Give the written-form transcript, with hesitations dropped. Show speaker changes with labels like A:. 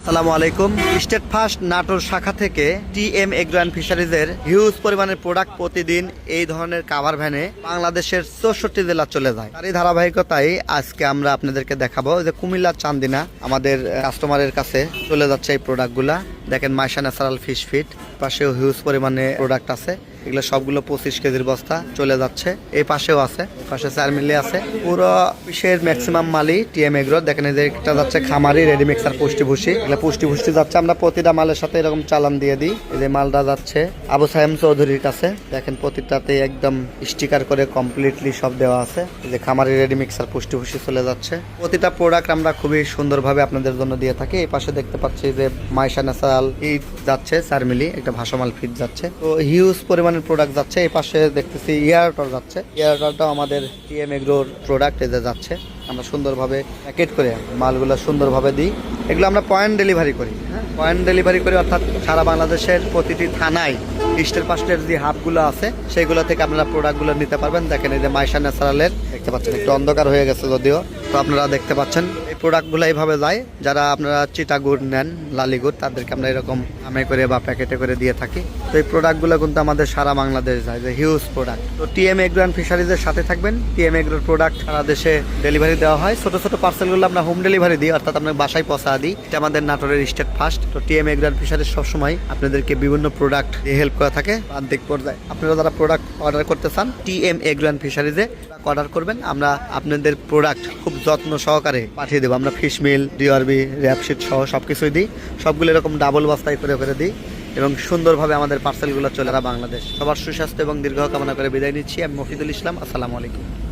A: আসসালামু আলাইকুম। State first Natore শাখা থেকে টিএম এগ্রো অ্যান্ড ফিশারিজের হিউজ পরিমাণের প্রোডাক্ট প্রতিদিন এই ধরনের কাভার ভ্যানে বাংলাদেশের 64 জেলা চলে যায়। তার এই ধারাবাহিকতায় আজকে আমরা আপনাদেরকে দেখাবো যে কুমিল্লা চান্দিনা আমাদের কাস্টমারের কাছে চলে যাচ্ছে এই প্রোডাক্টগুলা। দেখেন মাইশা ন্যাচারাল ফিশ ফিট, পাশেও হিউজ পরিমাণে প্রোডাক্ট আছে। এগুলো সবগুলো 25 কেজির বস্তা চলে যাচ্ছে। এই পাশেও আছে, পাশে 4 মিলে আছে। পুরো বিশ্বের ম্যাক্সিমাম মালই টিএম এগ্রো। দেখেন এই যে একটা যাচ্ছে খামারি রেডি মিক্সার পুষ্টিভূষি, এগুলো পুষ্টিভূষি যাচ্ছে। আমরা প্রতিটা মালের সাথে এরকম চালান দিয়ে দিই। এই যে মালটা যাচ্ছে আবু সাহেম চৌধুরীর কাছে। দেখেন প্রতিটাতে একদম স্টিকার করে কমপ্লিটলি সব দেওয়া আছে। এই যে খামারি রেডি মিক্সার পুষ্টিভূষি চলে যাচ্ছে। প্রতিটা প্রোডাক্ট আমরা খুবই সুন্দরভাবে আপনাদের জন্য দিয়ে থাকি। এই পাশে দেখতে পাচ্ছি যে মাইশা ন্যাচারাল ফিট যাচ্ছে 4 মিলি, একটা ভাসমাল ফিট যাচ্ছে। তো হিউজ পরিমাণের প্রোডাক্ট যাচ্ছে। এই পাশে দেখতেছি ইয়ারটর যাচ্ছে। ইয়ারটরটাও আমাদের টিএম এগ্রোর প্রোডাক্ট এতে যাচ্ছে। আমরা সুন্দরভাবে প্যাকেট করে মালগুলো সুন্দরভাবে দিই। এগুলো আমরা পয়েন্ট ডেলিভারি করি। হ্যাঁ, পয়েন্ট ডেলিভারি করি, অর্থাৎ সারা বাংলাদেশের প্রতিটি থানায় ইস্টের পাশের যে হাবগুলো আছে সেগুলো থেকে আপনারা প্রোডাক্টগুলো নিতে পারবেন। দেখেন এই যে মাইশা ন্যাচারালের দেখতে পাচ্ছেন, একটু অন্ধকার হয়ে গেছে যদিও, তো আপনারা দেখতে পাচ্ছেন এই প্রোডাক্টগুলো এইভাবে যায়। যারা আপনারা চিটাগুড় নেন, লালিগুড়, তাদেরকে আমরা এরকম আমে করে বা প্যাকেটে করে দিয়ে থাকি। তো এই প্রোডাক্টগুলো কিন্তু আমাদের সারা বাংলাদেশ যায়, যে হিউজ প্রোডাক্ট। তো টিএম এগ্রো অ্যান্ড ফিশারিজের সাথে থাকবেন। টিএম এগ্রোর প্রোডাক্ট সারা দেশে ডেলিভারি দেওয়া হয়। ছোট ছোট পার্সেলগুলো আমরা হোম ডেলিভারি দিই, অর্থাৎ আপনার বাসায় পৌঁছা দিই। এটা আমাদের নাটোরের স্টেট ফার্স্ট। তো টিএম এগ্রো অ্যান্ড ফিশারিজ সবসময় আপনাদেরকে বিভিন্ন প্রোডাক্ট দিয়ে হেল্প করে থাকে আর্থিক পর্যায়ে। আপনারা যারা প্রোডাক্ট অর্ডার করতে চান টিএম এগ্রো অ্যান্ড ফিশারিজে অর্ডার করবেন। আমরা আপনাদের প্রোডাক্ট খুব যত্ন সহকারে পাঠিয়ে দেবো। আমরা ফিশ মিল, ডিআরবি, র্যাপশিট সহ সবকিছুই দিই। সবগুলো এরকম ডাবল বস্তায় করে করে দিই এবং সুন্দরভাবে আমাদের পার্সেলগুলো চলে বাংলাদেশ। সবার সুস্বাস্থ্য এবং দীর্ঘ কামনা করে বিদায় নিচ্ছি। আমি মফিদুল ইসলাম। আসসালামু আলাইকুম।